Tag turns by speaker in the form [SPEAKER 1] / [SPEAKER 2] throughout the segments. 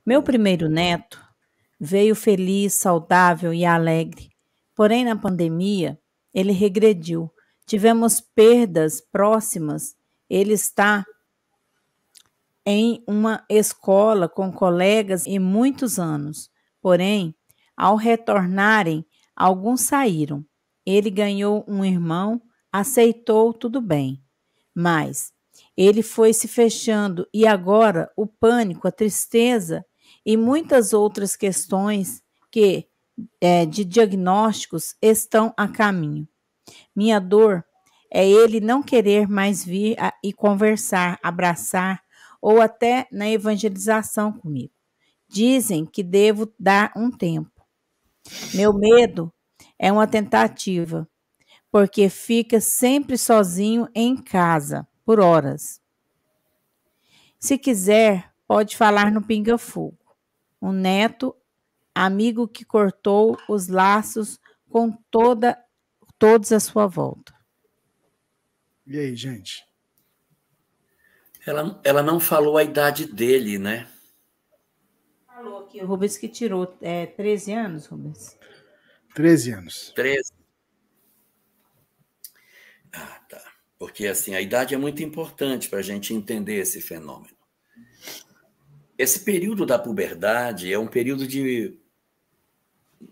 [SPEAKER 1] Meu primeiro neto veio feliz, saudável e alegre. Porém, na pandemia, ele regrediu. Tivemos perdas próximas. Ele está em uma escola com colegas e muitos anos. Porém, ao retornarem, alguns saíram. Ele ganhou um irmão, aceitou tudo bem. Mas ele foi se fechando e agora o pânico, a tristeza e muitas outras questões que de diagnósticos estão a caminho. Minha dor é ele não querer mais vir e conversar, abraçar ou até na evangelização comigo. Dizem que devo dar um tempo. Meu medo é uma tentativa, porque fica sempre sozinho em casa, por horas. Se quiser, pode falar no Pinga Fogo. Um neto, amigo que cortou os laços com todos à sua volta.
[SPEAKER 2] E aí, gente?
[SPEAKER 3] Ela não falou a idade dele, né?
[SPEAKER 1] Falou aqui, o Rubens que tirou 13 anos, Rubens?
[SPEAKER 2] 13 anos.
[SPEAKER 3] 13. Ah, tá. Porque, assim, a idade é muito importante para a gente entender esse fenômeno. Esse período da puberdade é um período de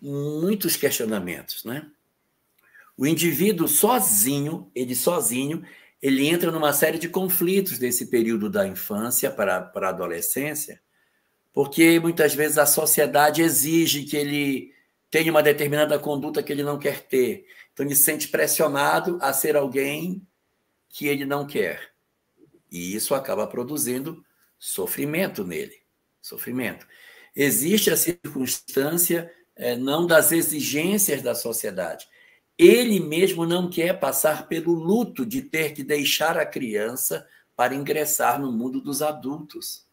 [SPEAKER 3] muitos questionamentos, né? O indivíduo sozinho, ele entra numa série de conflitos desse período da infância para a adolescência, porque muitas vezes a sociedade exige que ele tenha uma determinada conduta que ele não quer ter. Então, ele se sente pressionado a ser alguém que ele não quer. E isso acaba produzindo sofrimento nele. Sofrimento. Existe a circunstância não das exigências da sociedade. Ele mesmo não quer passar pelo luto de ter que deixar a criança para ingressar no mundo dos adultos.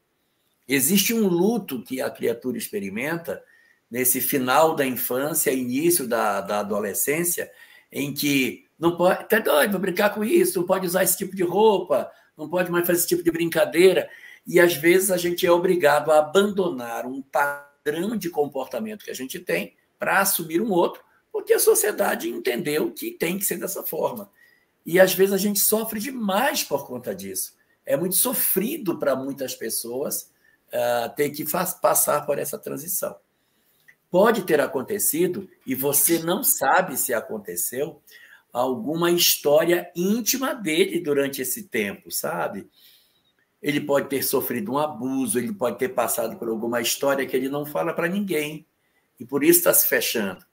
[SPEAKER 3] Existe um luto que a criatura experimenta nesse final da infância, início da adolescência, em que não pode, tá doido para brincar com isso, não pode usar esse tipo de roupa, não pode mais fazer esse tipo de brincadeira, e às vezes a gente é obrigado a abandonar um padrão de comportamento que a gente tem para assumir um outro, porque a sociedade entendeu que tem que ser dessa forma. E às vezes a gente sofre demais por conta disso. É muito sofrido para muitas pessoas ter que passar por essa transição. Pode ter acontecido, e você não sabe se aconteceu, alguma história íntima dele durante esse tempo, sabe? Ele pode ter sofrido um abuso, ele pode ter passado por alguma história que ele não fala para ninguém, e por isso está se fechando.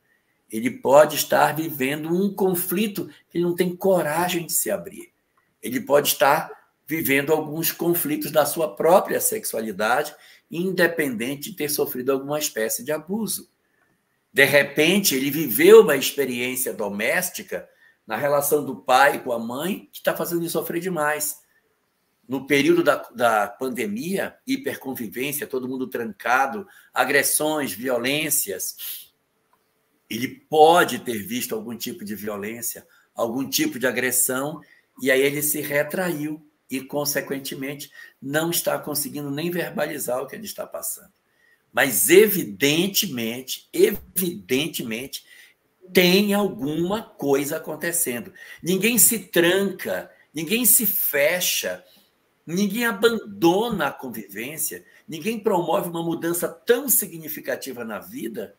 [SPEAKER 3] Ele pode estar vivendo um conflito que ele não tem coragem de se abrir. Ele pode estar vivendo alguns conflitos da sua própria sexualidade, independente de ter sofrido alguma espécie de abuso. De repente, ele viveu uma experiência doméstica na relação do pai com a mãe que está fazendo ele sofrer demais. No período da pandemia, hiperconvivência, todo mundo trancado, agressões, violências, ele pode ter visto algum tipo de violência, algum tipo de agressão, e aí ele se retraiu e, consequentemente, não está conseguindo nem verbalizar o que ele está passando. Mas, evidentemente, tem alguma coisa acontecendo. Ninguém se tranca, ninguém se fecha, ninguém abandona a convivência, ninguém promove uma mudança tão significativa na vida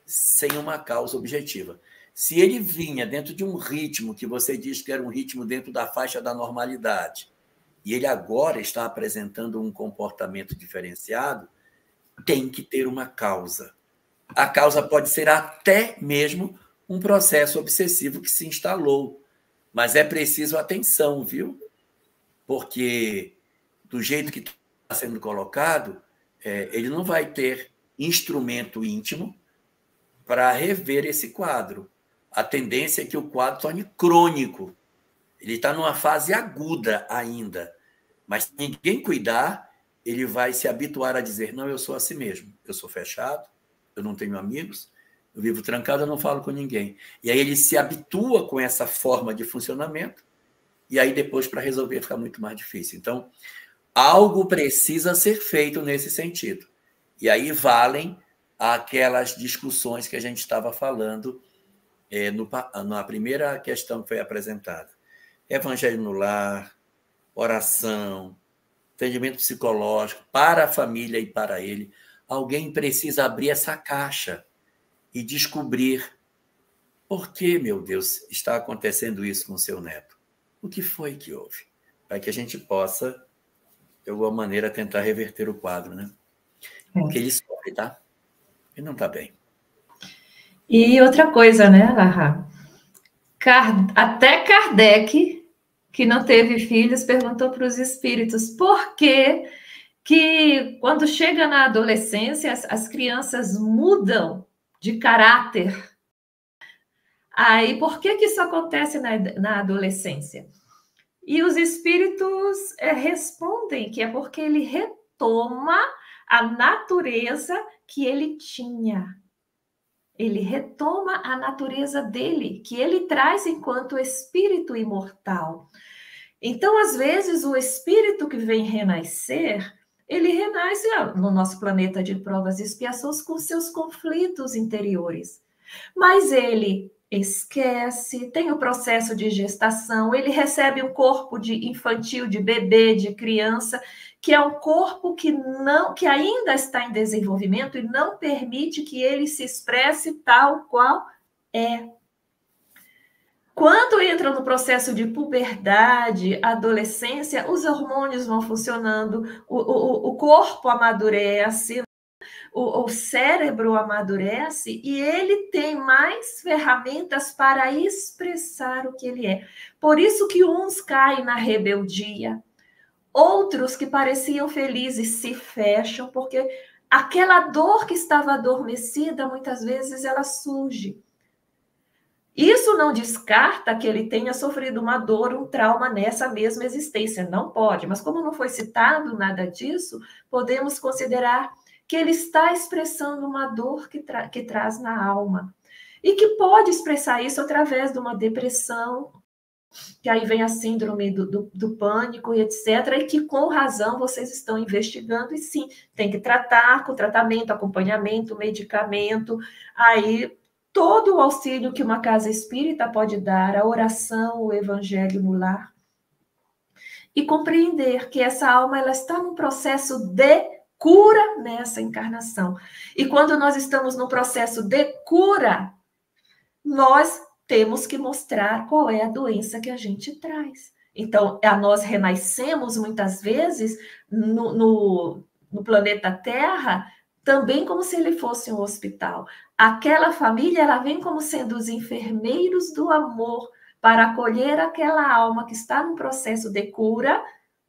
[SPEAKER 3] sem uma causa objetiva. Se ele vinha dentro de um ritmo que você diz que era um ritmo dentro da faixa da normalidade, e ele agora está apresentando um comportamento diferenciado, tem que ter uma causa. A causa pode ser até mesmo um processo obsessivo que se instalou, mas é preciso atenção, viu? Porque do jeito que está sendo colocado, ele não vai ter instrumento íntimo para rever esse quadro. A tendência é que o quadro torne crônico. Ele está numa fase aguda ainda. Mas se ninguém cuidar, ele vai se habituar a dizer, não, eu sou assim mesmo. Eu sou fechado, eu não tenho amigos, eu vivo trancado, eu não falo com ninguém. E aí ele se habitua com essa forma de funcionamento, e aí depois, para resolver, fica muito mais difícil. Então, algo precisa ser feito nesse sentido. E aí valem aquelas discussões que a gente estava falando na primeira questão que foi apresentada. Evangelho no lar, oração, atendimento psicológico para a família e para ele. Alguém precisa abrir essa caixa e descobrir por que, meu Deus, está acontecendo isso com o seu neto. O que foi que houve? Para que a gente possa, de alguma maneira, tentar reverter o quadro, né? Porque ele sofre, tá? Ele não está bem.
[SPEAKER 4] E outra coisa, né, Lara? Até Kardec, que não teve filhos, perguntou para os espíritos por que quando chega na adolescência as crianças mudam de caráter. Aí, por que isso acontece na adolescência? E os espíritos respondem que é porque ele retoma a natureza que ele tinha. Ele retoma a natureza dele, que ele traz enquanto espírito imortal. Então, às vezes, o espírito que vem renascer, ele renasce no nosso planeta de provas e expiações com seus conflitos interiores. Mas ele esquece, tem o processo de gestação, ele recebe um corpo de infantil, de bebê, de criança, que é um corpo que ainda está em desenvolvimento e não permite que ele se expresse tal qual é. Quando entra no processo de puberdade, adolescência, os hormônios vão funcionando, o corpo amadurece, o cérebro amadurece e ele tem mais ferramentas para expressar o que ele é. Por isso que uns caem na rebeldia, outros que pareciam felizes se fecham, porque aquela dor que estava adormecida, muitas vezes ela surge. Isso não descarta que ele tenha sofrido uma dor, um trauma nessa mesma existência. Não pode, mas como não foi citado nada disso, podemos considerar que ele está expressando uma dor que traz na alma. E que pode expressar isso através de uma depressão, que aí vem a síndrome do pânico e etc. E que, com razão, vocês estão investigando. E sim, tem que tratar com tratamento, acompanhamento, medicamento. Aí, todo o auxílio que uma casa espírita pode dar, a oração, o evangelho no lar. E compreender que essa alma ela está num processo de cura nessa encarnação. E quando nós estamos no processo de cura, nós temos que mostrar qual é a doença que a gente traz. Então, nós renascemos muitas vezes no planeta Terra também como se ele fosse um hospital. Aquela família, ela vem como sendo os enfermeiros do amor para acolher aquela alma que está no processo de cura,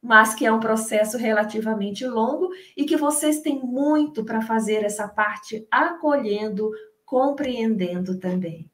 [SPEAKER 4] mas que é um processo relativamente longo e que vocês têm muito para fazer essa parte acolhendo, compreendendo também.